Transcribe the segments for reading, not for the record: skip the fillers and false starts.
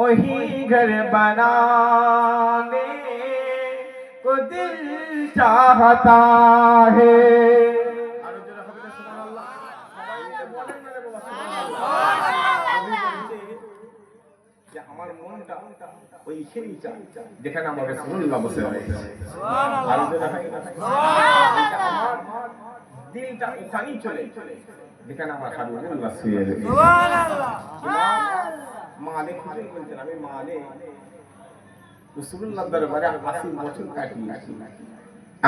वही घर बनाने को दिल चाहता है। আমার মনটা ওইখানেই চায় যেখানে আমার রাসূলুল্লাহ বসে রয়েছে। আর আমার দিলটা ওখানেই চলে যেখানে আমার হাবিবুল্লাহ শুয়ে রয়েছে। সুবহানাল্লাহ। মালিক হুজুর বলছেন, আমি মালিক রাসূলুল্লাহর দরবারে 80 বছর কাটিয়েছি,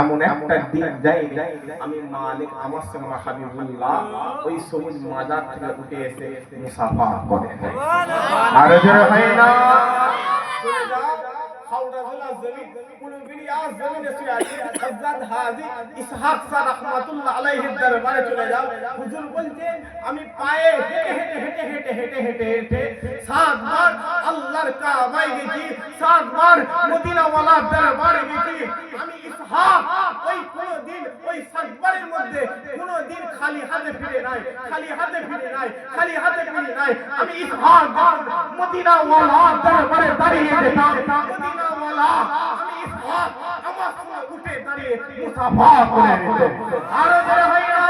এমন একটা দিন যায়নি আমি মালিক আমার সঙ্গে আমার হাবিবুল্লাহ ওই সবুজ মাজার থেকে উঠে এসে মুসাফা করে। আর জোরে হয় না চলে যাও হাওড়া জেলা জমিন কুলুবিয়া জমিনে শুয়ে আছে হযরত হাজী ইসহাক সাহ রাহমাতুল্লাহ আলাইহির দরবারে চলে যাও। হুজুর বলতেন, আমি পায়ে হেঁটে 7 বার আল্লাহর কাবায় গেছি, 7 বার মদিনা ওয়ালার দরবারে গেছি। আমি ইসহাক ওই কোনদিন ওই 7 বারের মধ্যে কোনদিন খালি হাতে ফিরে নাই, খালি হাতে ফিরে নাই, খালি হাতে ফিরে নাই। আমি ইসহাক মদিনা ওয়ালার দরবারে দাঁড়িয়ে যেতাম, মদিনা ওয়ালা আমি ইসহাক আমার সঙ্গে উঠে দাঁড়িয়ে মুসাফা করে নিতাম। আর যারা ভাইরা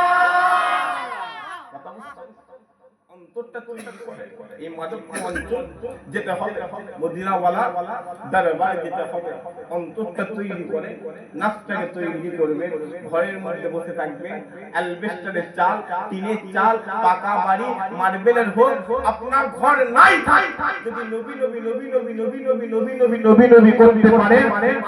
অন্তরটা তৈরি করে এই মাদক অঞ্চল যেতে হবে, মদিনা ওয়ালা দরবারে যেতে হবে। অন্তরটা তৈরি করে নাফসটাকে তৈরি করবে। ঘরের মধ্যে বসে থাকবে, অ্যালবেস্টারের চাল, টিনের চাল, পাকা বাড়ি, মার্বেলের হোক, আপনার ঘর নাই থাক, যদি নবী নবী নবী নবী নবী নবী নবী নবী নবী নবী করতে পারে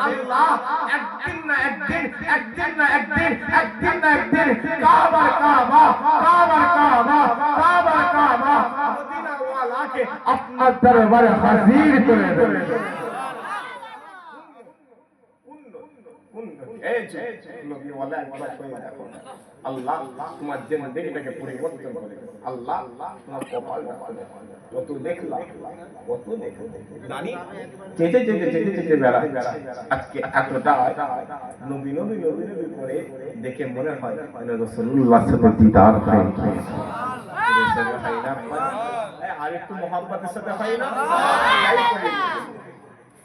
আল্লাহ একদিন না একদিন, একদিন না একদিন, একদিন না একদিন কাবার কাবা, কাবার কাবা, কাবার কাবা মদিনা ওয়ালাকে আপনার দরবারে হাজির করে দেবে। আল্লাহ তোমার জিন্দেগিটাকে পরিবর্তন করে, আল্লাহ তোমার কপালটা কত দেখলাম, কত জানি চেঁচে চেঁচে চেঁচে চেঁচে বেড়াই। আজকে এতটা নবী নবী নবী নবী করে দেখে মনে হয় রাসূলুল্লাহর সাথে দিদার হয়েছে। আর একটু মোহাব্বতের সাথে হয় না,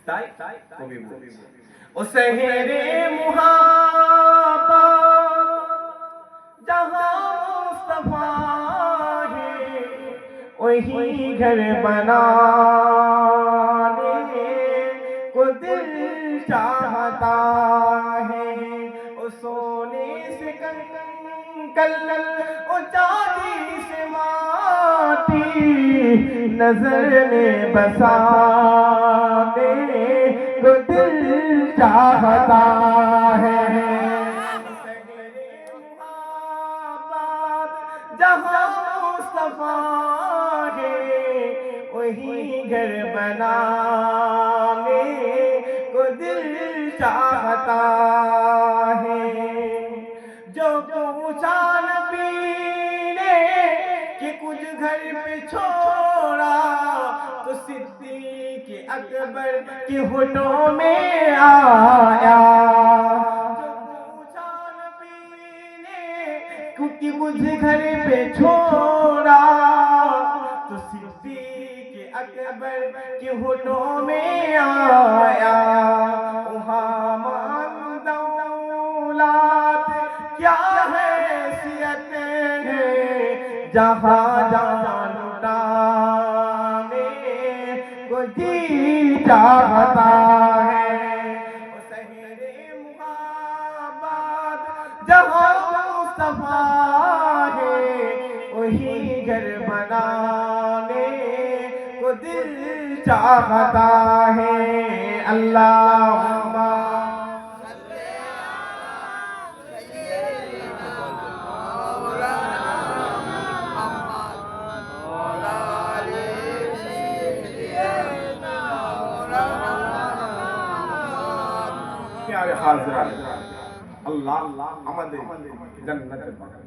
তাই কবি ও শহরে মুহাব্বত जहाँ मुस्तफा है वही घर बनाने को दिल चाहता है। ओ सोने से कंकल ओ चांदी से माटी नजर में बसाने को दिल चाहता है। जहाँ मुस्तफा है वही घर बनाने को दिल चाहता है। जो पूछा नबी ने कि कुछ घर पे छोड़ा तो सिद्दीक़ अकबर के होठों में आया। क्योंकि मुझे घर पे छोड़ा तो सिद्दीक़ अकबर के होठों में आया। वहाँ मान दौलत क्या हैसियत है, जहाँ जान लुटाने को जी चाहता है। जहाँ मुस्तफा है वही घर बनाने को दिल चाहता है। अल्लाहुम्मा प्यारे हाज़िरान, আল্লাহ আমাদের জান্নাতের বাগান